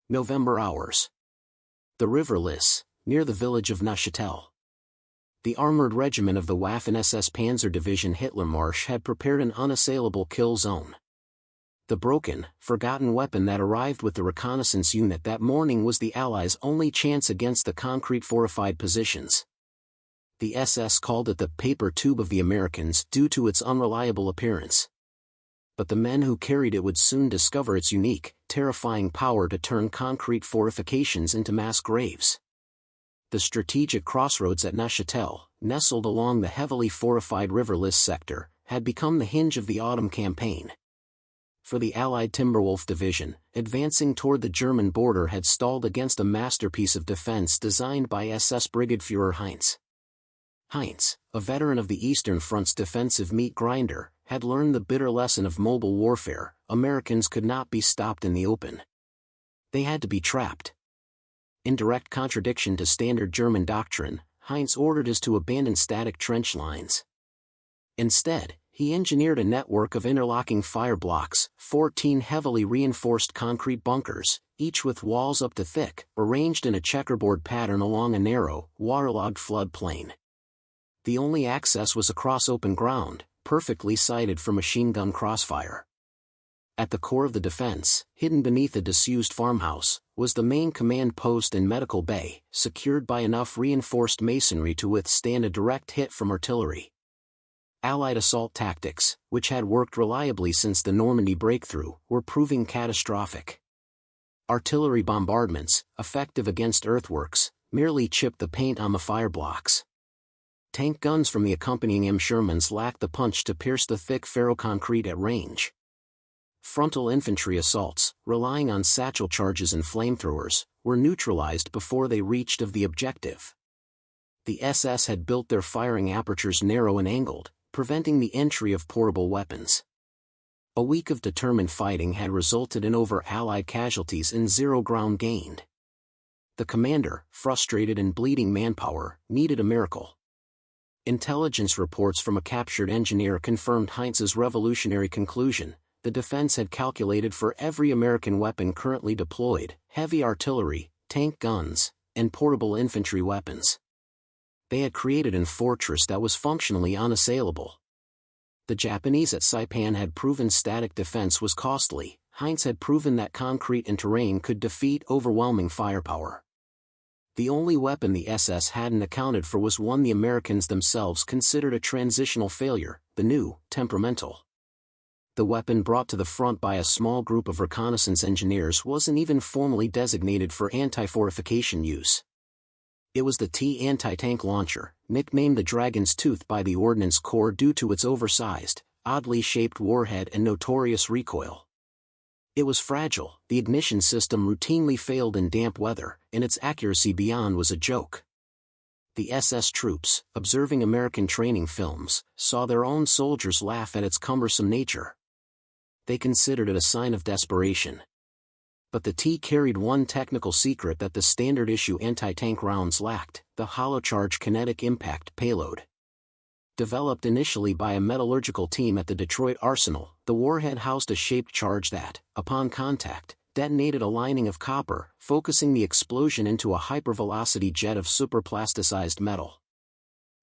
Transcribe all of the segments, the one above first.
November hours. The River Lys, near the village of Neuchâtel. The armored regiment of the Waffen SS Panzer Division Hitlermarsch had prepared an unassailable kill zone. The broken, forgotten weapon that arrived with the reconnaissance unit that morning was the Allies' only chance against the concrete fortified positions. The SS called it the paper tube of the Americans due to its unreliable appearance. But the men who carried it would soon discover its unique, terrifying power to turn concrete fortifications into mass graves. The strategic crossroads at Neuchâtel, nestled along the heavily fortified River Lys sector, had become the hinge of the autumn campaign. For the Allied Timberwolf Division, advancing toward the German border had stalled against a masterpiece of defense designed by SS Brigadefuhrer Heinz. Heinz, a veteran of the Eastern Front's defensive meat grinder, had learned the bitter lesson of mobile warfare: Americans could not be stopped in the open. They had to be trapped. In direct contradiction to standard German doctrine, Heinz ordered us to abandon static trench lines. Instead, he engineered a network of interlocking fire blocks, 14 heavily reinforced concrete bunkers, each with walls up to thick, arranged in a checkerboard pattern along a narrow, waterlogged flood plain. The only access was across open ground, perfectly sighted for machine gun crossfire. At the core of the defense, hidden beneath a disused farmhouse, was the main command post and medical bay, secured by enough reinforced masonry to withstand a direct hit from artillery. Allied assault tactics, which had worked reliably since the Normandy breakthrough, were proving catastrophic. Artillery bombardments, effective against earthworks, merely chipped the paint on the fire blocks. Tank guns from the accompanying M. Shermans lacked the punch to pierce the thick ferroconcrete at range. Frontal infantry assaults, relying on satchel charges and flamethrowers, were neutralized before they reached of the objective. The SS had built their firing apertures narrow and angled, preventing the entry of portable weapons. A week of determined fighting had resulted in over Allied casualties and zero ground gained. The commander, frustrated and bleeding manpower, needed a miracle. Intelligence reports from a captured engineer confirmed Heinz's revolutionary conclusion: the defense had calculated for every American weapon currently deployed, heavy artillery, tank guns, and portable infantry weapons. They had created a fortress that was functionally unassailable. The Japanese at Saipan had proven static defense was costly. Heinz had proven that concrete and terrain could defeat overwhelming firepower. The only weapon the SS hadn't accounted for was one the Americans themselves considered a transitional failure: the new, temperamental. The weapon brought to the front by a small group of reconnaissance engineers wasn't even formally designated for anti-fortification use. It was the T anti-tank launcher, nicknamed the Dragon's Tooth by the Ordnance Corps due to its oversized, oddly shaped warhead and notorious recoil. It was fragile, the ignition system routinely failed in damp weather, and its accuracy beyond was a joke. The SS troops, observing American training films, saw their own soldiers laugh at its cumbersome nature. They considered it a sign of desperation. But the T carried one technical secret that the standard-issue anti-tank rounds lacked: the hollow-charge kinetic impact payload. Developed initially by a metallurgical team at the Detroit Arsenal, the warhead housed a shaped charge that, upon contact, detonated a lining of copper, focusing the explosion into a hypervelocity jet of superplasticized metal.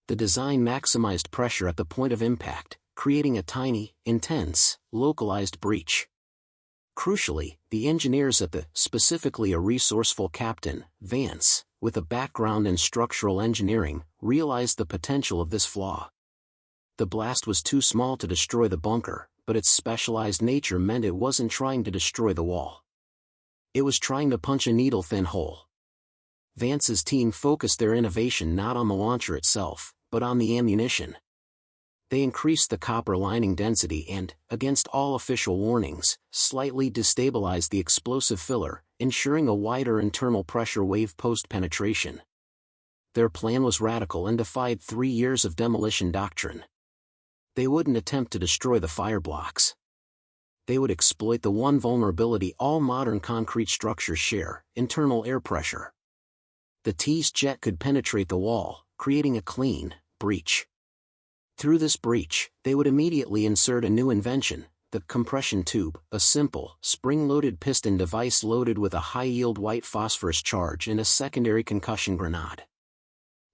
The design maximized pressure at the point of impact, creating a tiny, intense, localized breach. Crucially, the engineers at the, specifically a resourceful Captain Vance, with a background in structural engineering, realized the potential of this flaw. The blast was too small to destroy the bunker, but its specialized nature meant it wasn't trying to destroy the wall. It was trying to punch a needle-thin hole. Vance's team focused their innovation not on the launcher itself, but on the ammunition. They increased the copper lining density and, against all official warnings, slightly destabilized the explosive filler, ensuring a wider internal pressure wave post-penetration. Their plan was radical and defied 3 years of demolition doctrine. They wouldn't attempt to destroy the fire blocks. They would exploit the one vulnerability all modern concrete structures share: internal air pressure. The T's jet could penetrate the wall, creating a clean breach. Through this breach, they would immediately insert a new invention: the compression tube, a simple, spring-loaded piston device loaded with a high-yield white phosphorus charge and a secondary concussion grenade.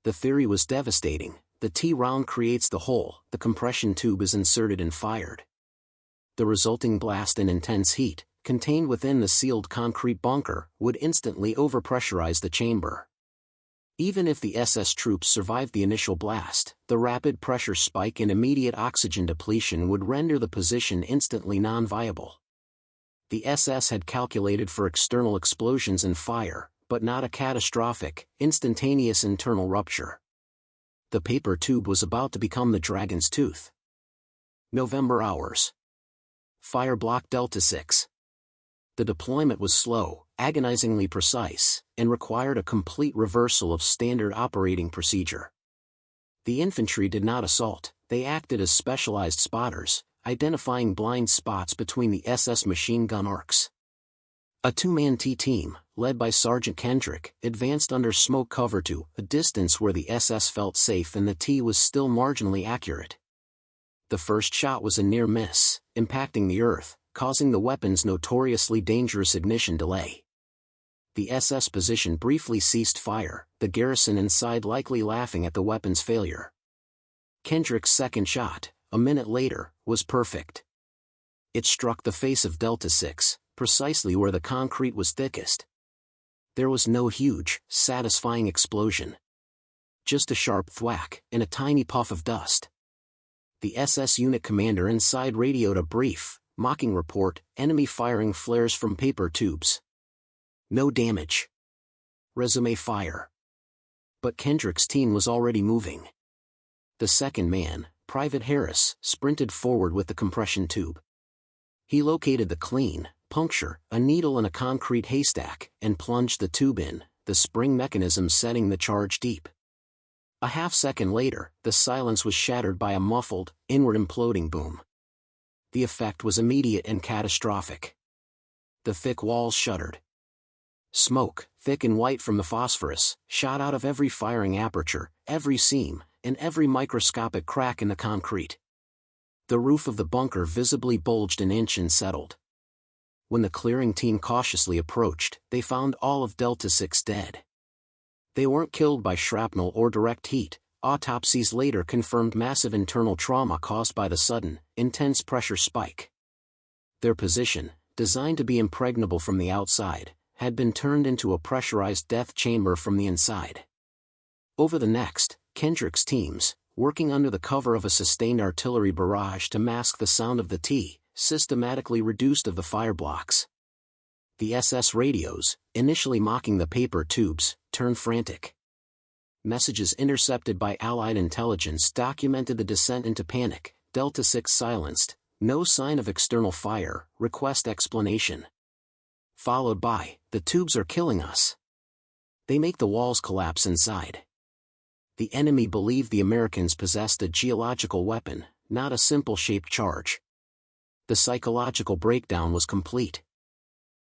The theory was devastating. The T-round creates the hole, the compression tube is inserted and fired. The resulting blast and intense heat, contained within the sealed concrete bunker, would instantly overpressurize the chamber. Even if the SS troops survived the initial blast, the rapid pressure spike and immediate oxygen depletion would render the position instantly non-viable. The SS had calculated for external explosions and fire, but not a catastrophic, instantaneous internal rupture. The paper tube was about to become the dragon's tooth. November hours. Fire block Delta 6. The deployment was slow, agonizingly precise, and required a complete reversal of standard operating procedure. The infantry did not assault, they acted as specialized spotters, identifying blind spots between the SS machine gun arcs. A two-man T-team, led by Sergeant Kendrick, advanced under smoke cover to a distance where the SS felt safe and the T was still marginally accurate. The first shot was a near miss, impacting the earth, causing the weapon's notoriously dangerous ignition delay. The SS position briefly ceased fire, the garrison inside likely laughing at the weapon's failure. Kendrick's second shot, a minute later, was perfect. It struck the face of Delta 6, precisely where the concrete was thickest. There was no huge, satisfying explosion. Just a sharp thwack, and a tiny puff of dust. The SS unit commander inside radioed a brief, mocking report, enemy firing flares from paper tubes. No damage. Resume fire. But Kendrick's team was already moving. The second man, Private Harris, sprinted forward with the compression tube. He located the clean, puncture, a needle in a concrete haystack, and plunged the tube in, the spring mechanism setting the charge deep. A half-second later, the silence was shattered by a muffled, inward imploding boom. The effect was immediate and catastrophic. The thick walls shuddered. Smoke, thick and white from the phosphorus, shot out of every firing aperture, every seam, and every microscopic crack in the concrete. The roof of the bunker visibly bulged an inch and settled. When the clearing team cautiously approached, they found all of Delta 6 dead. They weren't killed by shrapnel or direct heat. Autopsies later confirmed massive internal trauma caused by the sudden, intense pressure spike. Their position, designed to be impregnable from the outside, had been turned into a pressurized death chamber from the inside. Over the next, Kendrick's teams, working under the cover of a sustained artillery barrage to mask the sound of the T, systematically reduced of the fire blocks. The SS radios, initially mocking the paper tubes, turned frantic. Messages intercepted by Allied intelligence documented the descent into panic. Delta 6 silenced, no sign of external fire, request explanation. Followed by, the tubes are killing us. They make the walls collapse inside. The enemy believed the Americans possessed a geological weapon, not a simple shaped charge. The psychological breakdown was complete.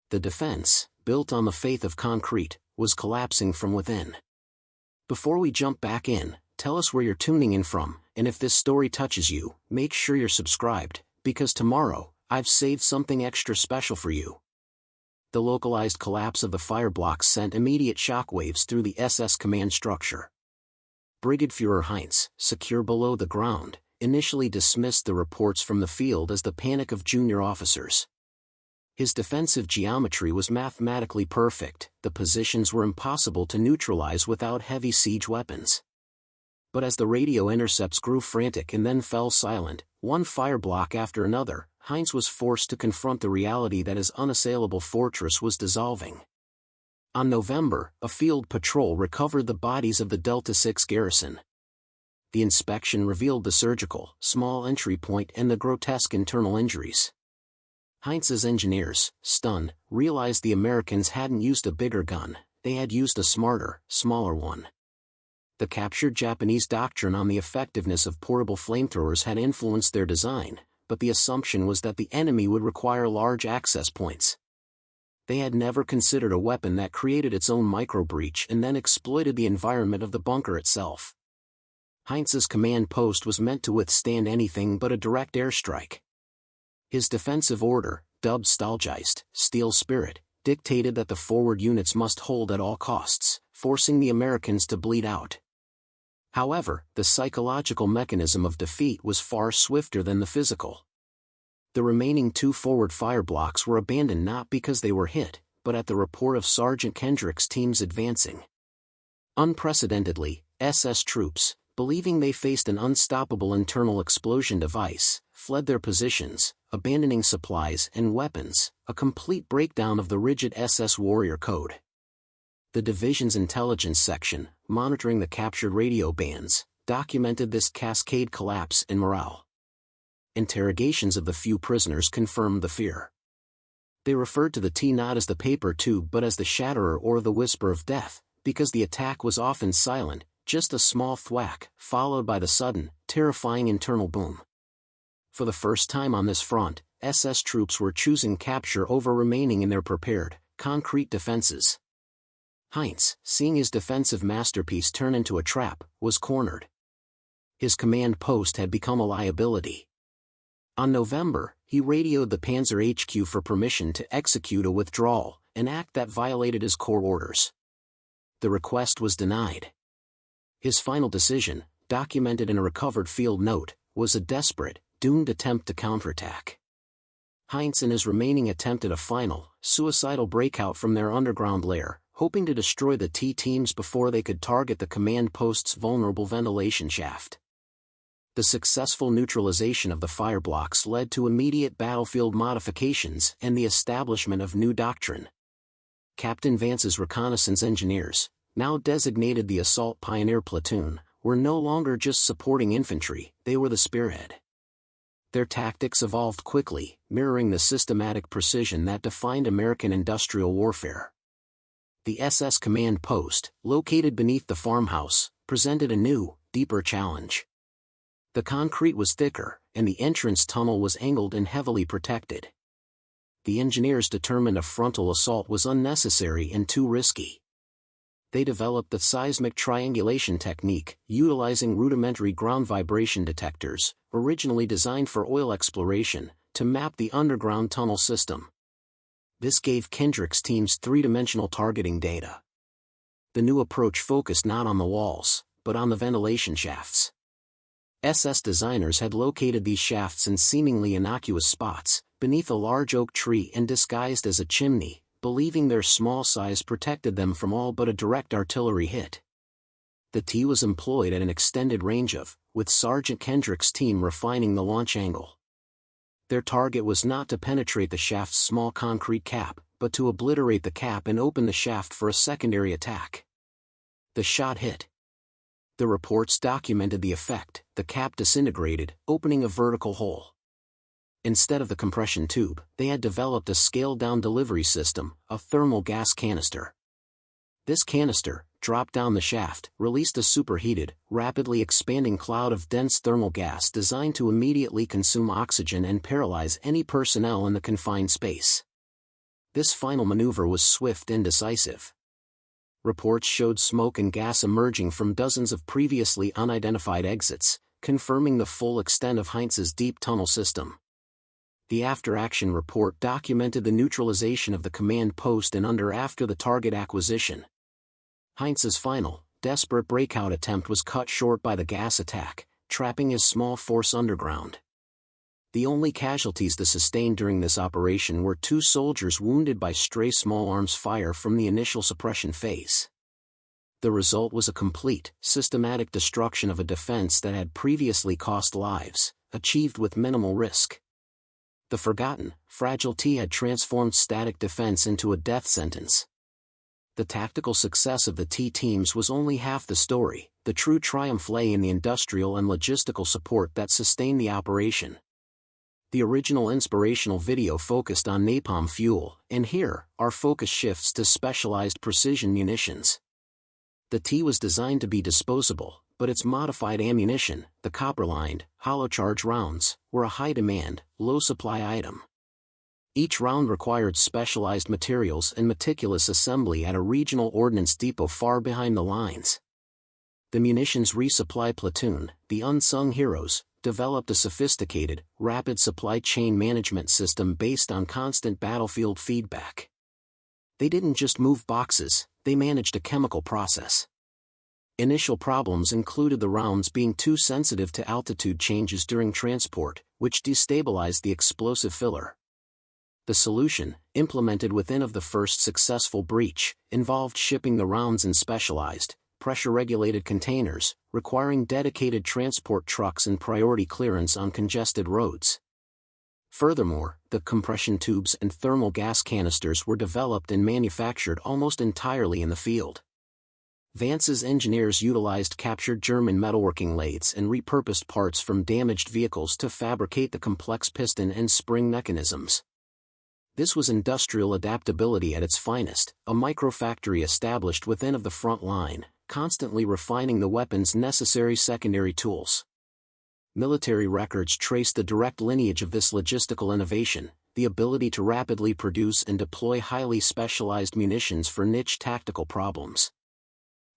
The defense, built on the faith of concrete, was collapsing from within. Before we jump back in, tell us where you're tuning in from, and if this story touches you, make sure you're subscribed, because tomorrow, I've saved something extra special for you. The localized collapse of the fire blocks sent immediate shockwaves through the SS command structure. Brigadier Heinz, secure below the ground, initially dismissed the reports from the field as the panic of junior officers. His defensive geometry was mathematically perfect, the positions were impossible to neutralize without heavy siege weapons. But as the radio intercepts grew frantic and then fell silent, one fire block after another, Heinz was forced to confront the reality that his unassailable fortress was dissolving. On November, a field patrol recovered the bodies of the Delta 6 garrison. The inspection revealed the surgical, small entry point and the grotesque internal injuries. Heinz's engineers, stunned, realized the Americans hadn't used a bigger gun, they had used a smarter, smaller one. The captured Japanese doctrine on the effectiveness of portable flamethrowers had influenced their design, but the assumption was that the enemy would require large access points. They had never considered a weapon that created its own micro-breach and then exploited the environment of the bunker itself. Heinz's command post was meant to withstand anything but a direct airstrike. His defensive order, dubbed Stahlgeist, Steel Spirit, dictated that the forward units must hold at all costs, forcing the Americans to bleed out. However, the psychological mechanism of defeat was far swifter than the physical. The remaining 2 forward fire blocks were abandoned not because they were hit, but at the report of Sergeant Kendrick's teams advancing. Unprecedentedly, SS troops, believing they faced an unstoppable internal explosion device, fled their positions, abandoning supplies and weapons, a complete breakdown of the rigid SS warrior code. The division's intelligence section, monitoring the captured radio bands, documented this cascade collapse in morale. Interrogations of the few prisoners confirmed the fear. They referred to the T not as the paper tube but as the shatterer or the whisper of death, because the attack was often silent, just a small thwack, followed by the sudden, terrifying internal boom. For the first time on this front, SS troops were choosing capture over remaining in their prepared, concrete defenses. Heinz, seeing his defensive masterpiece turn into a trap, was cornered. His command post had become a liability. On November, he radioed the Panzer HQ for permission to execute a withdrawal, an act that violated his corps orders. The request was denied. His final decision, documented in a recovered field note, was a desperate, doomed attempt to counterattack. Heinz and his remaining attempted a final, suicidal breakout from their underground lair, hoping to destroy the T teams before they could target the command post's vulnerable ventilation shaft. The successful neutralization of the fire blocks led to immediate battlefield modifications and the establishment of new doctrine. Captain Vance's reconnaissance engineers, now designated the Assault Pioneer Platoon, were no longer just supporting infantry, they were the spearhead. Their tactics evolved quickly, mirroring the systematic precision that defined American industrial warfare. The SS command post, located beneath the farmhouse, presented a new, deeper challenge. The concrete was thicker, and the entrance tunnel was angled and heavily protected. The engineers determined a frontal assault was unnecessary and too risky. They developed the seismic triangulation technique, utilizing rudimentary ground vibration detectors, originally designed for oil exploration, to map the underground tunnel system. This gave Kendrick's teams three-dimensional targeting data. The new approach focused not on the walls, but on the ventilation shafts. SS designers had located these shafts in seemingly innocuous spots, beneath a large oak tree and disguised as a chimney, believing their small size protected them from all but a direct artillery hit. The T was employed at an extended range with Sergeant Kendrick's team refining the launch angle. Their target was not to penetrate the shaft's small concrete cap, but to obliterate the cap and open the shaft for a secondary attack. The shot hit. The reports documented the effect. The cap disintegrated, opening a vertical hole. Instead of the compression tube, they had developed a scaled-down delivery system, a thermal gas canister. This canister, dropped down the shaft, released a superheated, rapidly expanding cloud of dense thermal gas designed to immediately consume oxygen and paralyze any personnel in the confined space. This final maneuver was swift and decisive. Reports showed smoke and gas emerging from dozens of previously unidentified exits, confirming the full extent of Heinz's deep tunnel system. The after-action report documented the neutralization of the command post after the target acquisition. Heinz's final, desperate breakout attempt was cut short by the gas attack, trapping his small force underground. The only casualties they sustained during this operation were 2 soldiers wounded by stray small arms fire from the initial suppression phase. The result was a complete, systematic destruction of a defense that had previously cost lives, achieved with minimal risk. The forgotten, fragile T had transformed static defense into a death sentence. The tactical success of the T teams was only half the story. The true triumph lay in the industrial and logistical support that sustained the operation. The original inspirational video focused on napalm fuel, and here, our focus shifts to specialized precision munitions. The T was designed to be disposable, but its modified ammunition, the copper-lined, hollow-charge rounds, were a high-demand, low-supply item. Each round required specialized materials and meticulous assembly at a regional ordnance depot far behind the lines. The munitions resupply platoon, the unsung heroes, developed a sophisticated, rapid supply chain management system based on constant battlefield feedback. They didn't just move boxes, they managed a chemical process. Initial problems included the rounds being too sensitive to altitude changes during transport, which destabilized the explosive filler. The solution, implemented within of the first successful breach, involved shipping the rounds in specialized, pressure-regulated containers, requiring dedicated transport trucks and priority clearance on congested roads. Furthermore, the compression tubes and thermal gas canisters were developed and manufactured almost entirely in the field. Vance's engineers utilized captured German metalworking lathes and repurposed parts from damaged vehicles to fabricate the complex piston and spring mechanisms. This was industrial adaptability at its finest, a microfactory established within of the front line, constantly refining the weapon's necessary secondary tools. Military records trace the direct lineage of this logistical innovation, the ability to rapidly produce and deploy highly specialized munitions for niche tactical problems.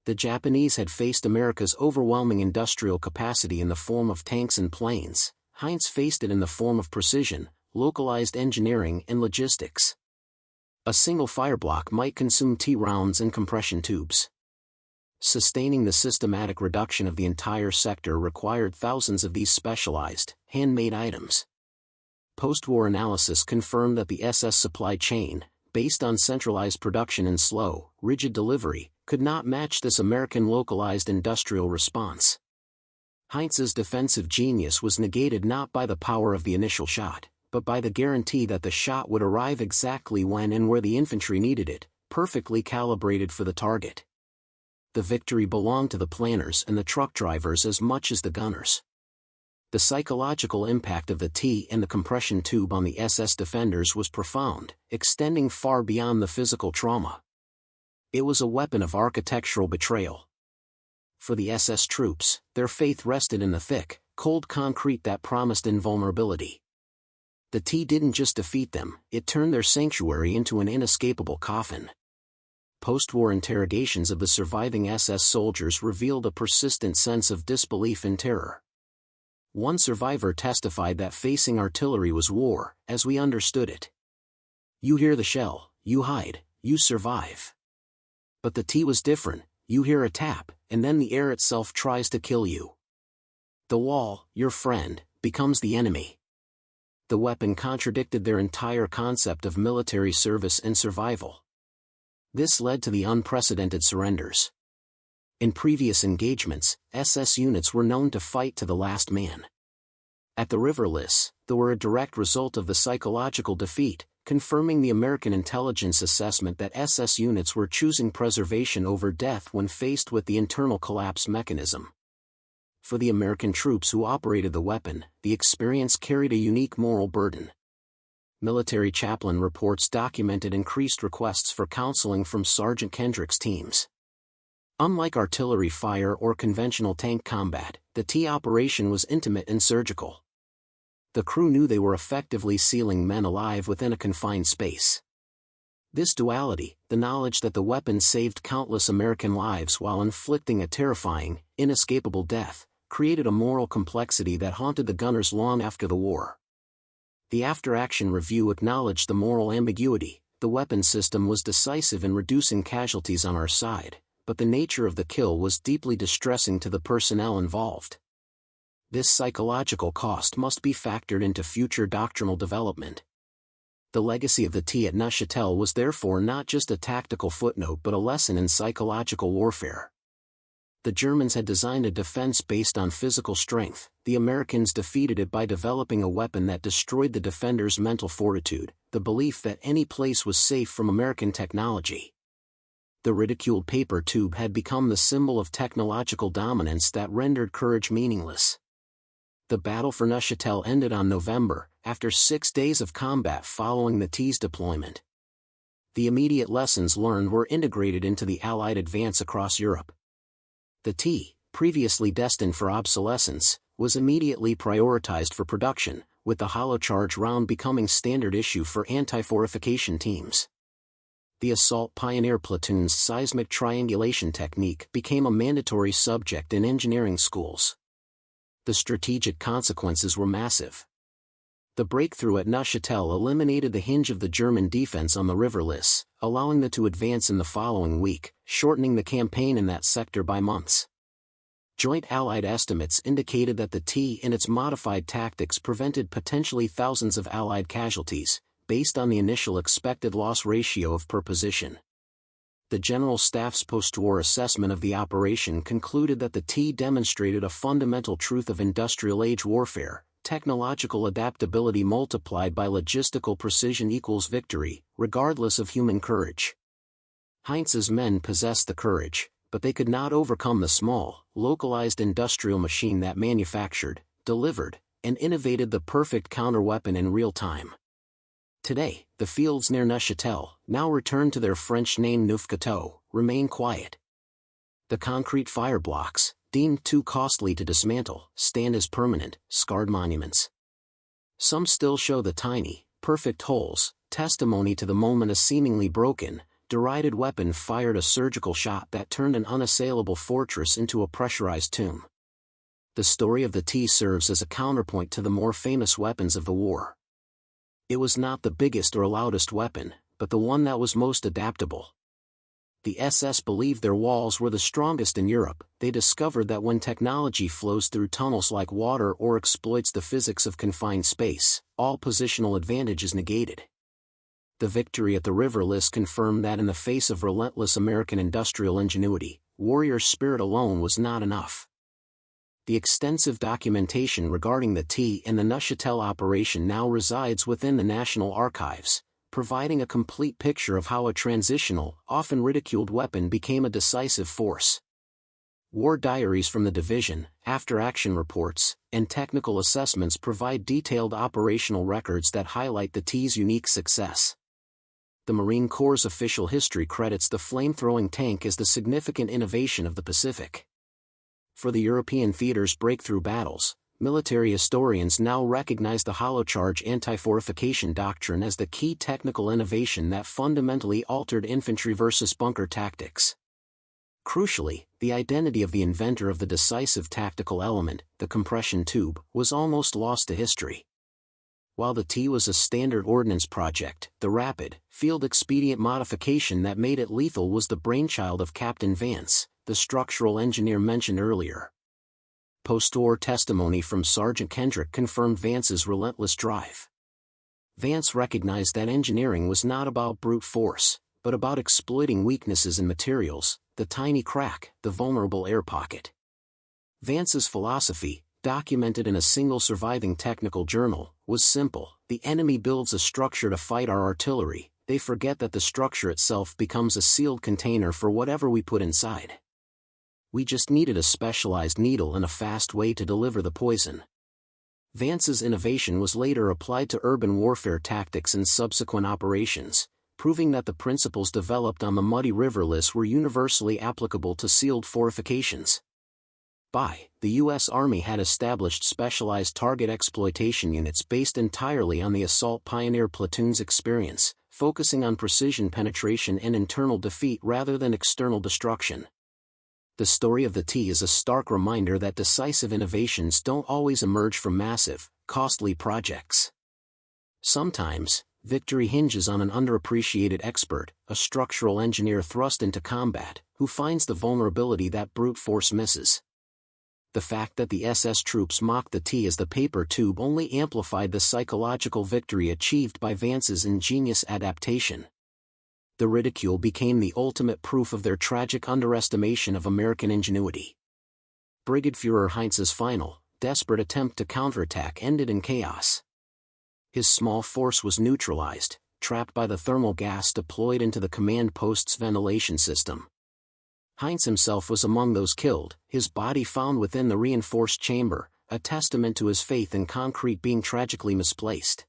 The Japanese had faced America's overwhelming industrial capacity in the form of tanks and planes. Heinz faced it in the form of precision, localized engineering and logistics. A single fireblock might consume T rounds and compression tubes. Sustaining the systematic reduction of the entire sector required thousands of these specialized, handmade items. Post-war analysis confirmed that the SS supply chain, based on centralized production and slow, rigid delivery, could not match this American localized industrial response. Heinz's defensive genius was negated not by the power of the initial shot, but by the guarantee that the shot would arrive exactly when and where the infantry needed it, perfectly calibrated for the target. The victory belonged to the planners and the truck drivers as much as the gunners. The psychological impact of the T and the compression tube on the SS defenders was profound, extending far beyond the physical trauma. It was a weapon of architectural betrayal. For the SS troops, their faith rested in the thick, cold concrete that promised invulnerability. The T didn't just defeat them, it turned their sanctuary into an inescapable coffin. Post-war interrogations of the surviving SS soldiers revealed a persistent sense of disbelief and terror. One survivor testified that facing artillery was war, as we understood it. You hear the shell, you hide, you survive. But the T was different, you hear a tap, and then the air itself tries to kill you. The wall, your friend, becomes the enemy. The weapon contradicted their entire concept of military service and survival. This led to the unprecedented surrenders. In previous engagements, SS units were known to fight to the last man. At the River Lys, they were a direct result of the psychological defeat, confirming the American intelligence assessment that SS units were choosing preservation over death when faced with the internal collapse mechanism. For the American troops who operated the weapon, the experience carried a unique moral burden. Military chaplain reports documented increased requests for counseling from Sergeant Kendrick's teams. Unlike artillery fire or conventional tank combat, the T operation was intimate and surgical. The crew knew they were effectively sealing men alive within a confined space. This duality, the knowledge that the weapon saved countless American lives while inflicting a terrifying, inescapable death, created a moral complexity that haunted the gunners long after the war. The after-action review acknowledged the moral ambiguity. The weapon system was decisive in reducing casualties on our side, but the nature of the kill was deeply distressing to the personnel involved. This psychological cost must be factored into future doctrinal development. The legacy of the T at Neuchâtel was therefore not just a tactical footnote but a lesson in psychological warfare. The Germans had designed a defense based on physical strength, the Americans defeated it by developing a weapon that destroyed the defenders' mental fortitude, the belief that any place was safe from American technology. The ridiculed paper tube had become the symbol of technological dominance that rendered courage meaningless. The battle for Neuchâtel ended on November, after 6 days of combat following the T's deployment. The immediate lessons learned were integrated into the Allied advance across Europe. The T, previously destined for obsolescence, was immediately prioritized for production, with the hollow charge round becoming standard issue for anti-fortification teams. The assault pioneer platoon's seismic triangulation technique became a mandatory subject in engineering schools. The strategic consequences were massive. The breakthrough at Neuchâtel eliminated the hinge of the German defense on the River Lys, allowing them to advance in the following week, shortening the campaign in that sector by months. Joint Allied estimates indicated that the T and its modified tactics prevented potentially thousands of Allied casualties, based on the initial expected loss ratio of per position. The General Staff's post-war assessment of the operation concluded that the T demonstrated a fundamental truth of industrial age warfare: technological adaptability multiplied by logistical precision equals victory, regardless of human courage. Heinz's men possessed the courage, but they could not overcome the small, localized industrial machine that manufactured, delivered, and innovated the perfect counter-weapon in real time. Today, the fields near Neuchâtel, now returned to their French name Neufchâteau, remain quiet. The concrete fire blocks, deemed too costly to dismantle, stand as permanent, scarred monuments. Some still show the tiny, perfect holes, testimony to the moment a seemingly broken, derided weapon fired a surgical shot that turned an unassailable fortress into a pressurized tomb. The story of the T serves as a counterpoint to the more famous weapons of the war. It was not the biggest or loudest weapon, but the one that was most adaptable. The SS believed their walls were the strongest in Europe. They discovered that when technology flows through tunnels like water or exploits the physics of confined space, all positional advantage is negated. The victory at the River Lys confirmed that in the face of relentless American industrial ingenuity, warrior spirit alone was not enough. The extensive documentation regarding the T and the Neuchâtel operation now resides within the National Archives, providing a complete picture of how a transitional, often ridiculed weapon became a decisive force. War diaries from the division, after-action reports, and technical assessments provide detailed operational records that highlight the T's unique success. The Marine Corps' official history credits the flame-throwing tank as the significant innovation of the Pacific. For the European theater's breakthrough battles, military historians now recognize the hollow charge anti-fortification doctrine as the key technical innovation that fundamentally altered infantry versus bunker tactics. Crucially, the identity of the inventor of the decisive tactical element, the compression tube, was almost lost to history. While the T was a standard ordnance project, the rapid, field-expedient modification that made it lethal was the brainchild of Captain Vance, the structural engineer mentioned earlier. Post-war testimony from Sergeant Kendrick confirmed Vance's relentless drive. Vance recognized that engineering was not about brute force, but about exploiting weaknesses in materials, the tiny crack, the vulnerable air pocket. Vance's philosophy, documented in a single surviving technical journal, was simple: the enemy builds a structure to fight our artillery, they forget that the structure itself becomes a sealed container for whatever we put inside. We just needed a specialized needle and a fast way to deliver the poison. Vance's innovation was later applied to urban warfare tactics and subsequent operations, proving that the principles developed on the muddy River Lys were universally applicable to sealed fortifications. The U.S. Army had established specialized target exploitation units based entirely on the assault pioneer platoon's experience, focusing on precision penetration and internal defeat rather than external destruction. The story of the T is a stark reminder that decisive innovations don't always emerge from massive, costly projects. Sometimes, victory hinges on an underappreciated expert, a structural engineer thrust into combat, who finds the vulnerability that brute force misses. The fact that the SS troops mocked the T as the paper tube only amplified the psychological victory achieved by Vance's ingenious adaptation. The ridicule became the ultimate proof of their tragic underestimation of American ingenuity. Brigadefuhrer Heinz's final, desperate attempt to counterattack ended in chaos. His small force was neutralized, trapped by the thermal gas deployed into the command post's ventilation system. Heinz himself was among those killed, his body found within the reinforced chamber, a testament to his faith in concrete being tragically misplaced.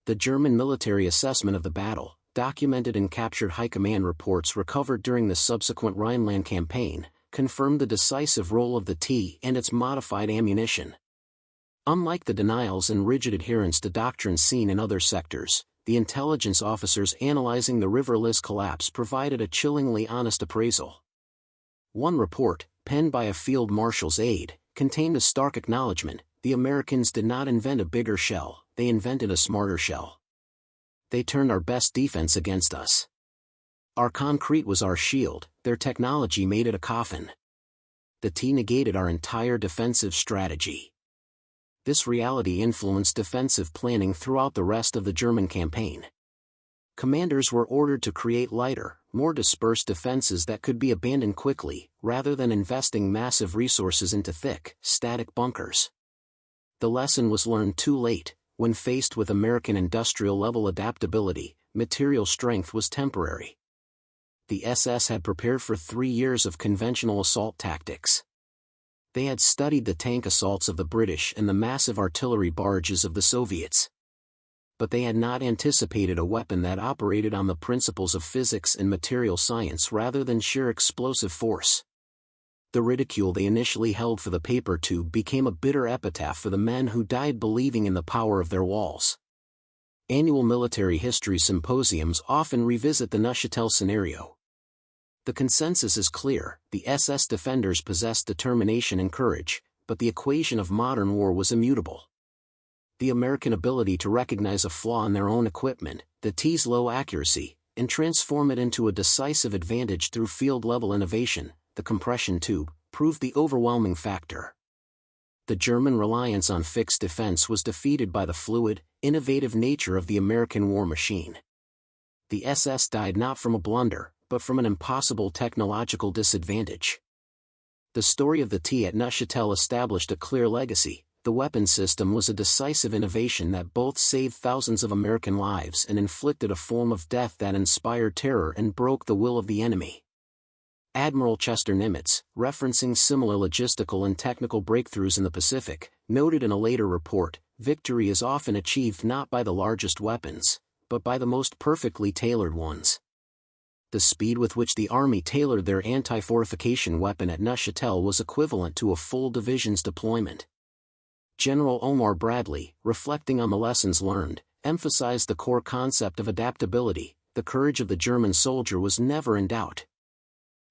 The German military assessment of the battle, documented in captured high command reports recovered during the subsequent Rhineland campaign, confirmed the decisive role of the T and its modified ammunition. Unlike the denials and rigid adherence to doctrines seen in other sectors, the intelligence officers analyzing the River Lys collapse provided a chillingly honest appraisal. One report, penned by a field marshal's aide, contained a stark acknowledgement: the Americans did not invent a bigger shell, they invented a smarter shell. They turned our best defense against us. Our concrete was our shield, their technology made it a coffin. The T negated our entire defensive strategy. This reality influenced defensive planning throughout the rest of the German campaign. Commanders were ordered to create lighter, more dispersed defenses that could be abandoned quickly, rather than investing massive resources into thick, static bunkers. The lesson was learned too late. When faced with American industrial-level adaptability, material strength was temporary. The SS had prepared for 3 years of conventional assault tactics. They had studied the tank assaults of the British and the massive artillery barrages of the Soviets. But they had not anticipated a weapon that operated on the principles of physics and material science rather than sheer explosive force. The ridicule they initially held for the paper tube became a bitter epitaph for the men who died believing in the power of their walls. Annual military history symposiums often revisit the Neuchâtel scenario. The consensus is clear: the SS defenders possessed determination and courage, but the equation of modern war was immutable. The American ability to recognize a flaw in their own equipment, the T's low accuracy, and transform it into a decisive advantage through field-level innovation, the compression tube, proved the overwhelming factor. The German reliance on fixed defense was defeated by the fluid, innovative nature of the American war machine. The SS died not from a blunder, but from an impossible technological disadvantage. The story of the T at Neuchâtel established a clear legacy. The weapon system was a decisive innovation that both saved thousands of American lives and inflicted a form of death that inspired terror and broke the will of the enemy. Admiral Chester Nimitz, referencing similar logistical and technical breakthroughs in the Pacific, noted in a later report, "Victory is often achieved not by the largest weapons, but by the most perfectly tailored ones." The speed with which the Army tailored their anti-fortification weapon at Neuchâtel was equivalent to a full division's deployment. General Omar Bradley, reflecting on the lessons learned, emphasized the core concept of adaptability. The courage of the German soldier was never in doubt.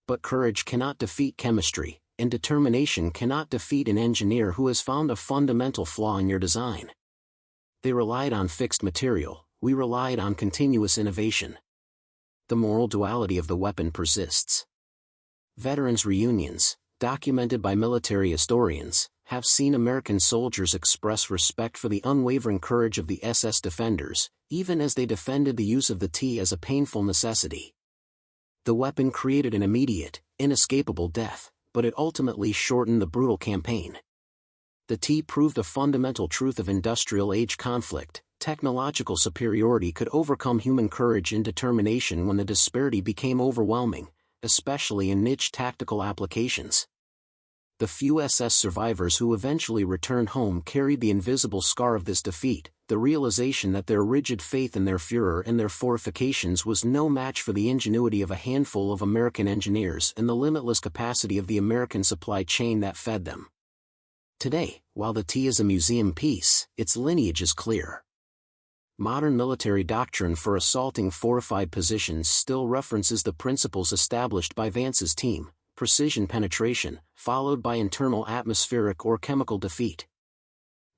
But courage cannot defeat chemistry, and determination cannot defeat an engineer who has found a fundamental flaw in your design. They relied on fixed material, we relied on continuous innovation. The moral duality of the weapon persists. Veterans' reunions, documented by military historians, have seen American soldiers express respect for the unwavering courage of the SS defenders, even as they defended the use of the T as a painful necessity. The weapon created an immediate, inescapable death, but it ultimately shortened the brutal campaign. The T proved a fundamental truth of industrial-age conflict: technological superiority could overcome human courage and determination when the disparity became overwhelming, especially in niche tactical applications. The few SS survivors who eventually returned home carried the invisible scar of this defeat, the realization that their rigid faith in their Führer and their fortifications was no match for the ingenuity of a handful of American engineers and the limitless capacity of the American supply chain that fed them. Today, while the T is a museum piece, its lineage is clear. Modern military doctrine for assaulting fortified positions still references the principles established by Vance's team: precision penetration, followed by internal atmospheric or chemical defeat.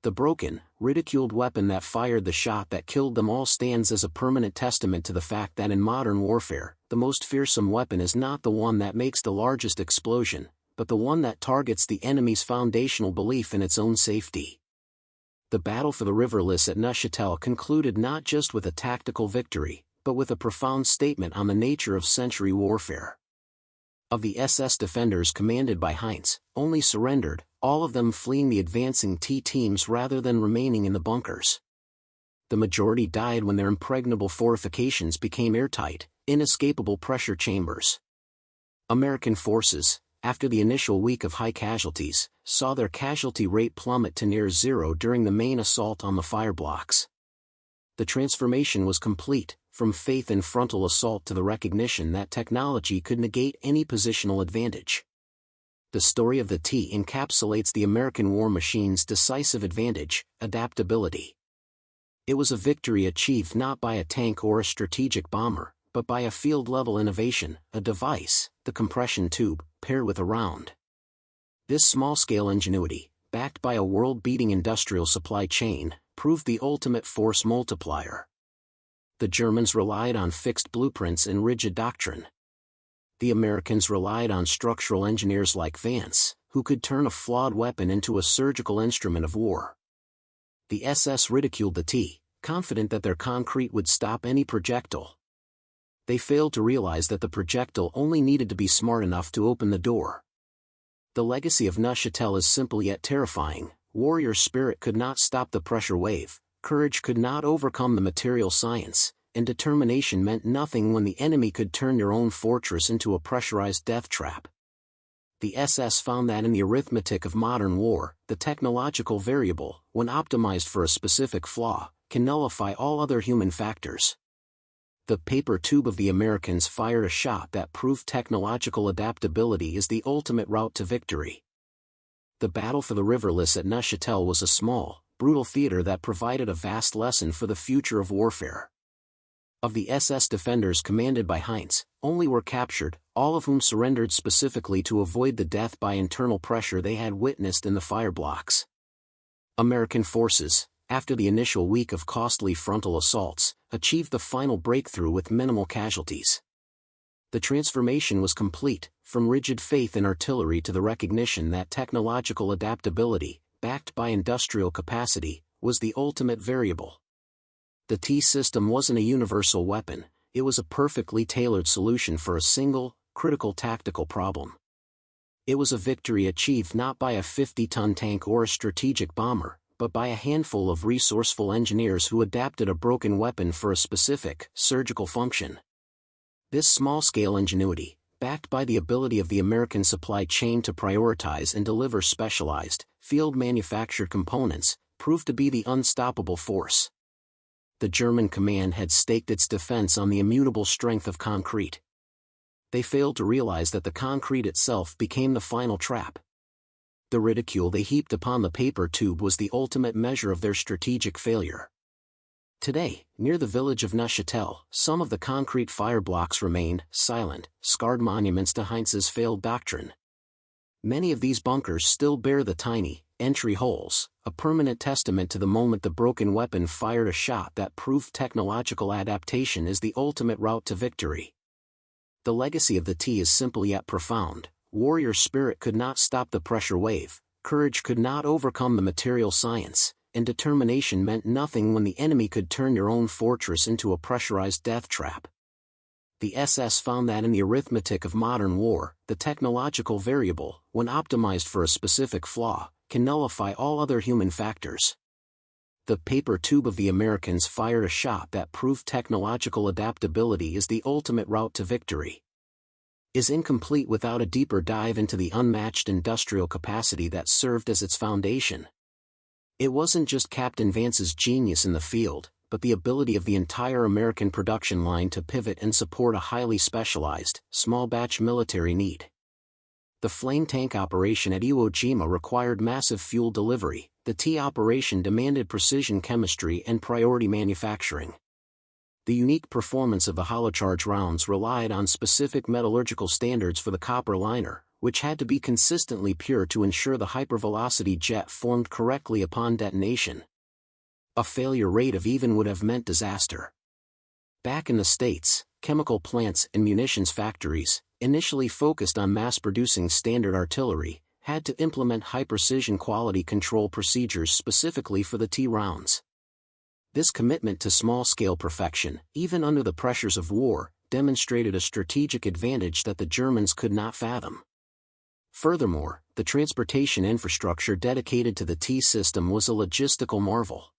The broken, ridiculed weapon that fired the shot that killed them all stands as a permanent testament to the fact that in modern warfare, the most fearsome weapon is not the one that makes the largest explosion, but the one that targets the enemy's foundational belief in its own safety. The battle for the River Lys at Neuchâtel concluded not just with a tactical victory, but with a profound statement on the nature of century warfare. Of the SS defenders commanded by Heinz, only surrendered, all of them fleeing the advancing T teams rather than remaining in the bunkers. The majority died when their impregnable fortifications became airtight, inescapable pressure chambers. American forces, after the initial week of high casualties, saw their casualty rate plummet to near zero during the main assault on the fireblocks. The transformation was complete, from faith in frontal assault to the recognition that technology could negate any positional advantage. The story of the T encapsulates the American war machine's decisive advantage: adaptability. It was a victory achieved not by a tank or a strategic bomber, but by a field-level innovation, a device, the compression tube, paired with a round. This small-scale ingenuity, backed by a world-beating industrial supply chain, proved the ultimate force multiplier. The Germans relied on fixed blueprints and rigid doctrine. The Americans relied on structural engineers like Vance, who could turn a flawed weapon into a surgical instrument of war. The SS ridiculed the T, confident that their concrete would stop any projectile. They failed to realize that the projectile only needed to be smart enough to open the door. The legacy of Neuchâtel is simple yet terrifying. Warrior spirit could not stop the pressure wave, courage could not overcome the material science, and determination meant nothing when the enemy could turn your own fortress into a pressurized death trap. The SS found that in the arithmetic of modern war, the technological variable, when optimized for a specific flaw, can nullify all other human factors. The paper tube of the Americans fired a shot that proved technological adaptability is the ultimate route to victory. The battle for the riverless at Neuchâtel was a small, brutal theater that provided a vast lesson for the future of warfare. Of the SS defenders commanded by Heinz, only were captured, all of whom surrendered specifically to avoid the death by internal pressure they had witnessed in the fire blocks. American forces, after the initial week of costly frontal assaults, achieved the final breakthrough with minimal casualties. The transformation was complete, from rigid faith in artillery to the recognition that technological adaptability, backed by industrial capacity, was the ultimate variable. The T system wasn't a universal weapon, it was a perfectly tailored solution for a single, critical tactical problem. It was a victory achieved not by a 50-ton tank or a strategic bomber, but by a handful of resourceful engineers who adapted a broken weapon for a specific, surgical function. This small-scale ingenuity, backed by the ability of the American supply chain to prioritize and deliver specialized, field-manufactured components, proved to be the unstoppable force. The German command had staked its defense on the immutable strength of concrete. They failed to realize that the concrete itself became the final trap. The ridicule they heaped upon the paper tube was the ultimate measure of their strategic failure. Today, near the village of Neuchâtel, some of the concrete fire blocks remain, silent, scarred monuments to Heinz's failed doctrine. Many of these bunkers still bear the tiny, entry holes, a permanent testament to the moment the broken weapon fired a shot that proved technological adaptation is the ultimate route to victory. The legacy of the T is simple yet profound. Warrior spirit could not stop the pressure wave, courage could not overcome the material science, and determination meant nothing when the enemy could turn your own fortress into a pressurized death trap. The SS found that in the arithmetic of modern war, the technological variable, when optimized for a specific flaw, can nullify all other human factors. The paper tube of the Americans fired a shot that proved technological adaptability is the ultimate route to victory. Is incomplete without a deeper dive into the unmatched industrial capacity that served as its foundation. It wasn't just Captain Vance's genius in the field, but the ability of the entire American production line to pivot and support a highly specialized, small-batch military need. The flame tank operation at Iwo Jima required massive fuel delivery, the T operation demanded precision chemistry and priority manufacturing. The unique performance of the hollow-charge rounds relied on specific metallurgical standards for the copper liner, which had to be consistently pure to ensure the hypervelocity jet formed correctly upon detonation. A failure rate of even would have meant disaster. Back in the States, chemical plants and munitions factories, initially focused on mass-producing standard artillery, had to implement high-precision quality control procedures specifically for the T rounds. This commitment to small-scale perfection, even under the pressures of war, demonstrated a strategic advantage that the Germans could not fathom. Furthermore, the transportation infrastructure dedicated to the T system was a logistical marvel.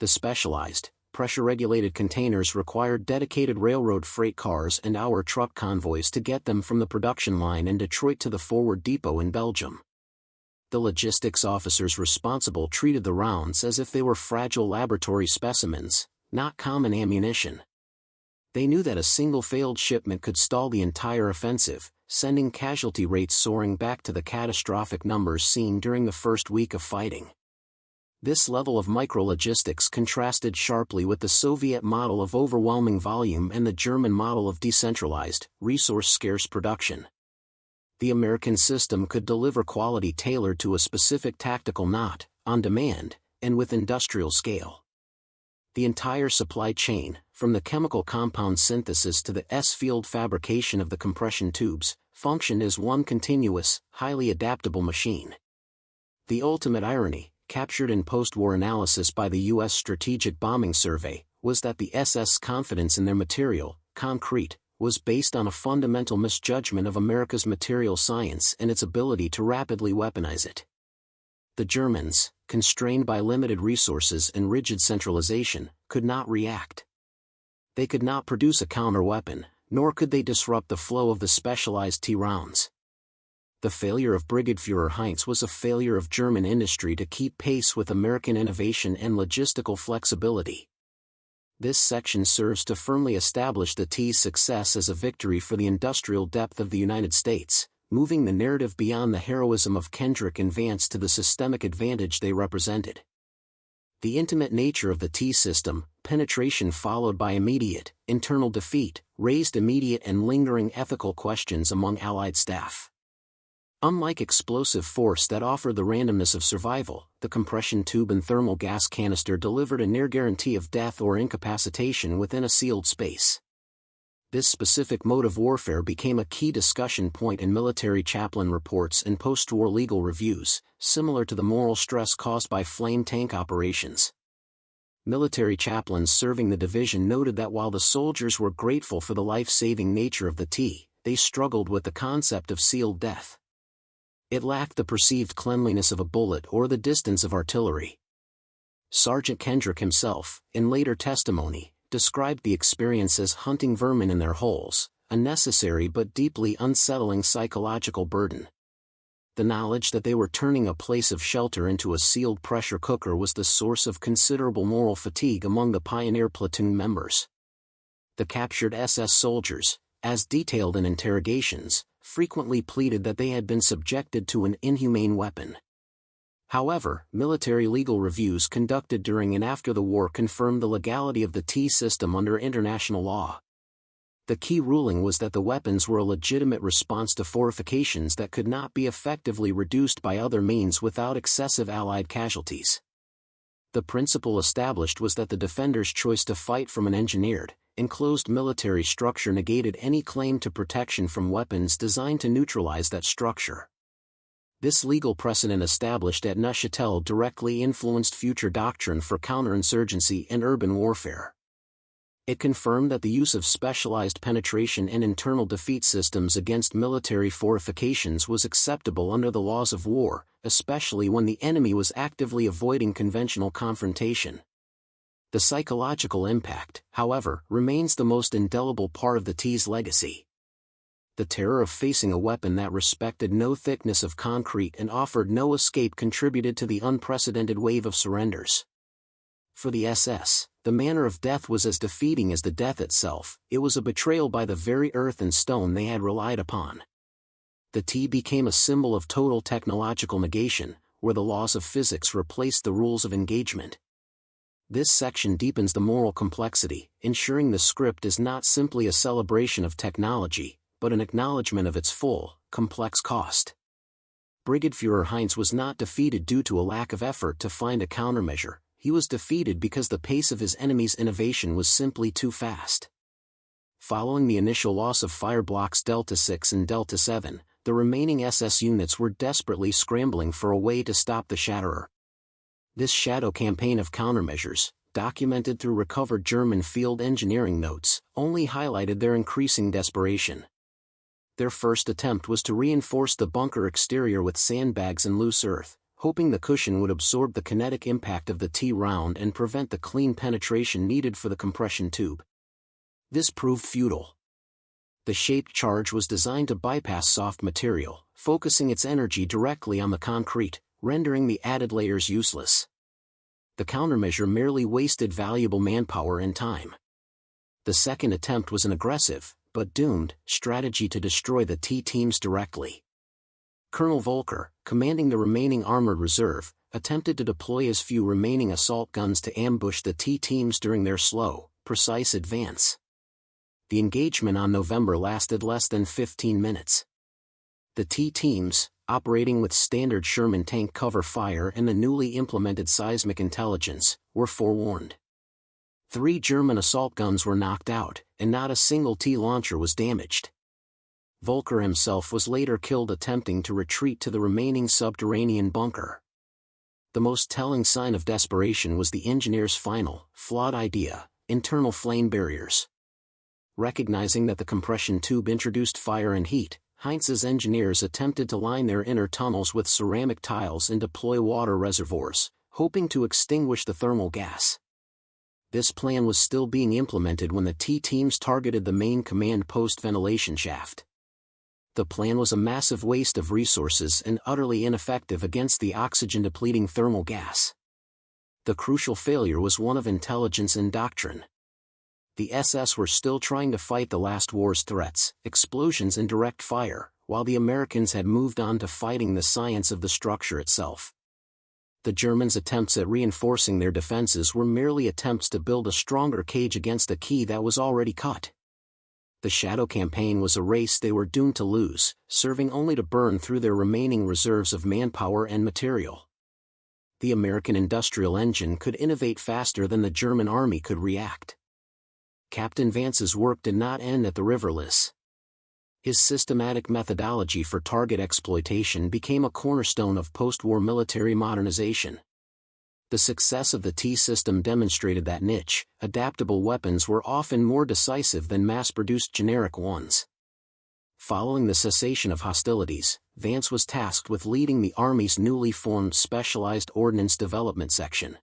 The specialized, pressure-regulated containers required dedicated railroad freight cars and hour truck convoys to get them from the production line in Detroit to the forward depot in Belgium. The logistics officers responsible treated the rounds as if they were fragile laboratory specimens, not common ammunition. They knew that a single failed shipment could stall the entire offensive, sending casualty rates soaring back to the catastrophic numbers seen during the first week of fighting. This level of micro-logistics contrasted sharply with the Soviet model of overwhelming volume and the German model of decentralized, resource-scarce production. The American system could deliver quality tailored to a specific tactical knot, on demand, and with industrial scale. The entire supply chain, from the chemical compound synthesis to the S-field fabrication of the compression tubes, functioned as one continuous, highly adaptable machine. The ultimate irony, captured in post-war analysis by the U.S. Strategic Bombing Survey, was that the SS' confidence in their material, concrete, was based on a fundamental misjudgment of America's material science and its ability to rapidly weaponize it. The Germans, constrained by limited resources and rigid centralization, could not react. They could not produce a counter-weapon, nor could they disrupt the flow of the specialized T rounds. The failure of Brigadefuhrer Heinz was a failure of German industry to keep pace with American innovation and logistical flexibility. This section serves to firmly establish the T's success as a victory for the industrial depth of the United States, moving the narrative beyond the heroism of Kendrick and Vance to the systemic advantage they represented. The intimate nature of the T system, penetration followed by immediate, internal defeat, raised immediate and lingering ethical questions among Allied staff. Unlike explosive force that offered the randomness of survival, the compression tube and thermal gas canister delivered a near guarantee of death or incapacitation within a sealed space. This specific mode of warfare became a key discussion point in military chaplain reports and post-war legal reviews, similar to the moral stress caused by flame tank operations. Military chaplains serving the division noted that while the soldiers were grateful for the life-saving nature of the T, they struggled with the concept of sealed death. It lacked the perceived cleanliness of a bullet or the distance of artillery. Sergeant Kendrick himself, in later testimony, described the experience as hunting vermin in their holes, a necessary but deeply unsettling psychological burden. The knowledge that they were turning a place of shelter into a sealed pressure cooker was the source of considerable moral fatigue among the pioneer platoon members. The captured SS soldiers, as detailed in interrogations, frequently pleaded that they had been subjected to an inhumane weapon. However, military legal reviews conducted during and after the war confirmed the legality of the T system under international law. The key ruling was that the weapons were a legitimate response to fortifications that could not be effectively reduced by other means without excessive Allied casualties. The principle established was that the defender's choice to fight from an engineered, enclosed military structure negated any claim to protection from weapons designed to neutralize that structure. This legal precedent established at Neuchâtel directly influenced future doctrine for counterinsurgency and urban warfare. It confirmed that the use of specialized penetration and internal defeat systems against military fortifications was acceptable under the laws of war, especially when the enemy was actively avoiding conventional confrontation. The psychological impact, however, remains the most indelible part of the T's legacy. The terror of facing a weapon that respected no thickness of concrete and offered no escape contributed to the unprecedented wave of surrenders. For the SS, the manner of death was as defeating as the death itself. It was a betrayal by the very earth and stone they had relied upon. The T became a symbol of total technological negation, where the laws of physics replaced the rules of engagement. This section deepens the moral complexity, ensuring the script is not simply a celebration of technology, but an acknowledgement of its full, complex cost. Brigadefuhrer Heinz was not defeated due to a lack of effort to find a countermeasure. He was defeated because the pace of his enemy's innovation was simply too fast. Following the initial loss of fire blocks Delta 6 and Delta 7, the remaining SS units were desperately scrambling for a way to stop the Shatterer. This shadow campaign of countermeasures, documented through recovered German field engineering notes, only highlighted their increasing desperation. Their first attempt was to reinforce the bunker exterior with sandbags and loose earth, hoping the cushion would absorb the kinetic impact of the T round and prevent the clean penetration needed for the compression tube. This proved futile. The shaped charge was designed to bypass soft material, focusing its energy directly on the concrete, rendering the added layers useless. The countermeasure merely wasted valuable manpower and time. The second attempt was an aggressive, but doomed, strategy to destroy the T teams directly. Colonel Volker, commanding the remaining armored reserve, attempted to deploy his few remaining assault guns to ambush the T teams during their slow, precise advance. The engagement on November lasted less than 15 minutes. The T teams, operating with standard Sherman tank cover fire and the newly implemented seismic intelligence, were forewarned. 3 German assault guns were knocked out, and not a single T launcher was damaged. Volker himself was later killed attempting to retreat to the remaining subterranean bunker. The most telling sign of desperation was the engineer's final, flawed idea: internal flame barriers. Recognizing that the compression tube introduced fire and heat, Heinz's engineers attempted to line their inner tunnels with ceramic tiles and deploy water reservoirs, hoping to extinguish the thermal gas. This plan was still being implemented when the T teams targeted the main command post ventilation shaft. The plan was a massive waste of resources and utterly ineffective against the oxygen-depleting thermal gas. The crucial failure was one of intelligence and doctrine. The SS were still trying to fight the last war's threats, explosions and direct fire, while the Americans had moved on to fighting the science of the structure itself. The Germans' attempts at reinforcing their defenses were merely attempts to build a stronger cage against a key that was already cut. The Shadow Campaign was a race they were doomed to lose, serving only to burn through their remaining reserves of manpower and material. The American industrial engine could innovate faster than the German army could react. Captain Vance's work did not end at the River Lys. His systematic methodology for target exploitation became a cornerstone of post-war military modernization. The success of the T system demonstrated that niche, adaptable weapons were often more decisive than mass-produced generic ones. Following the cessation of hostilities, Vance was tasked with leading the Army's newly formed Specialized Ordnance Development Section.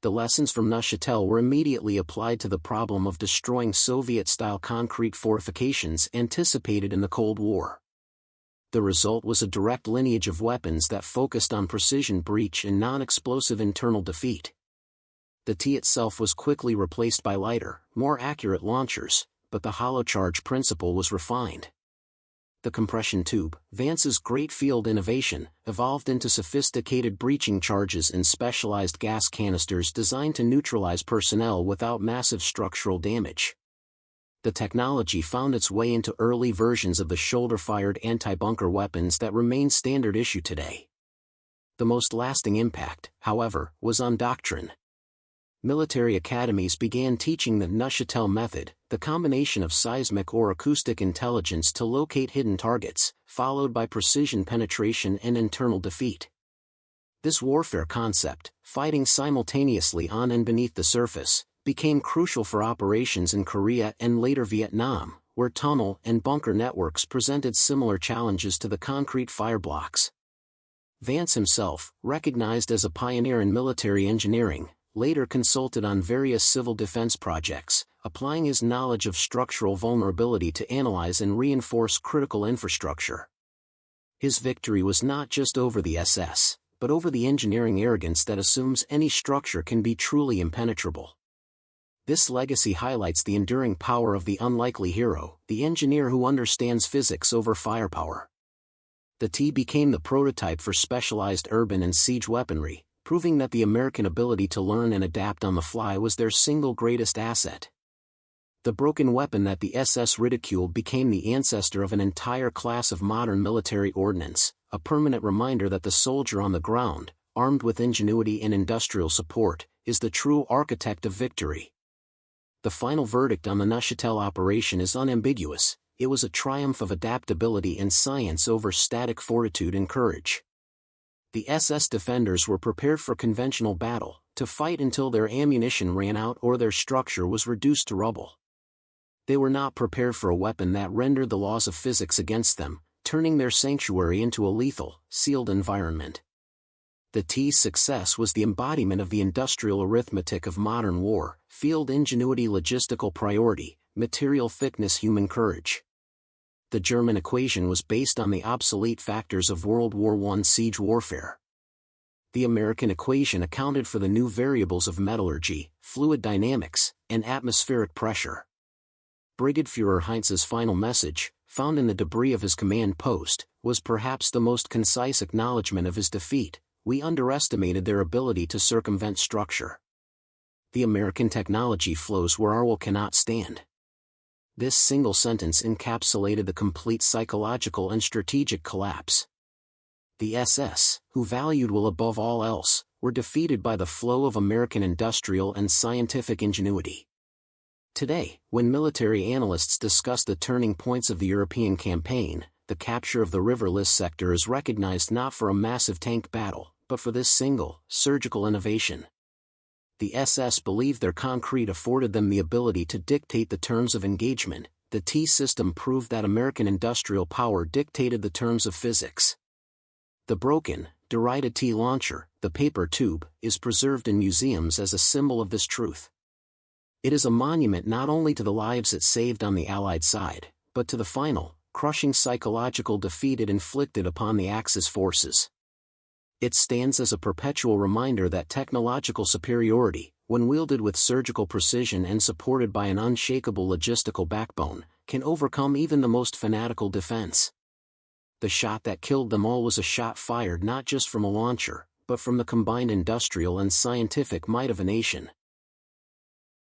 The lessons from Neuchâtel were immediately applied to the problem of destroying Soviet-style concrete fortifications anticipated in the Cold War. The result was a direct lineage of weapons that focused on precision breach and non-explosive internal defeat. The T itself was quickly replaced by lighter, more accurate launchers, but the hollow charge principle was refined. The compression tube, Vance's great field innovation, evolved into sophisticated breaching charges and specialized gas canisters designed to neutralize personnel without massive structural damage. The technology found its way into early versions of the shoulder-fired anti-bunker weapons that remain standard issue today. The most lasting impact, however, was on doctrine. Military academies began teaching the Neuchâtel method, the combination of seismic or acoustic intelligence to locate hidden targets, followed by precision penetration and internal defeat. This warfare concept, fighting simultaneously on and beneath the surface, became crucial for operations in Korea and later Vietnam, where tunnel and bunker networks presented similar challenges to the concrete fireblocks. Vance himself, recognized as a pioneer in military engineering, later consulted on various civil defense projects, applying his knowledge of structural vulnerability to analyze and reinforce critical infrastructure. His victory was not just over the SS, but over the engineering arrogance that assumes any structure can be truly impenetrable. This legacy highlights the enduring power of the unlikely hero, the engineer who understands physics over firepower. The T became the prototype for specialized urban and siege weaponry, proving that the American ability to learn and adapt on the fly was their single greatest asset. The broken weapon that the SS ridiculed became the ancestor of an entire class of modern military ordnance, a permanent reminder that the soldier on the ground, armed with ingenuity and industrial support, is the true architect of victory. The final verdict on the Neuchâtel operation is unambiguous: it was a triumph of adaptability and science over static fortitude and courage. The SS defenders were prepared for conventional battle, to fight until their ammunition ran out or their structure was reduced to rubble. They were not prepared for a weapon that rendered the laws of physics against them, turning their sanctuary into a lethal, sealed environment. The T's success was the embodiment of the industrial arithmetic of modern war: field ingenuity, logistical priority, material thickness, human courage. The German equation was based on the obsolete factors of World War I siege warfare. The American equation accounted for the new variables of metallurgy, fluid dynamics, and atmospheric pressure. Brigadefuhrer Heinz's final message, found in the debris of his command post, was perhaps the most concise acknowledgement of his defeat: we underestimated their ability to circumvent structure. The American technology flows where our will cannot stand. This single sentence encapsulated the complete psychological and strategic collapse. The SS, who valued will above all else, were defeated by the flow of American industrial and scientific ingenuity. Today, when military analysts discuss the turning points of the European campaign, the capture of the riverless sector is recognized not for a massive tank battle, but for this single, surgical innovation. The SS believed their concrete afforded them the ability to dictate the terms of engagement. The T-system proved that American industrial power dictated the terms of physics. The broken, derided T launcher, the paper tube, is preserved in museums as a symbol of this truth. It is a monument not only to the lives it saved on the Allied side, but to the final, crushing psychological defeat it inflicted upon the Axis forces. It stands as a perpetual reminder that technological superiority, when wielded with surgical precision and supported by an unshakable logistical backbone, can overcome even the most fanatical defense. The shot that killed them all was a shot fired not just from a launcher, but from the combined industrial and scientific might of a nation.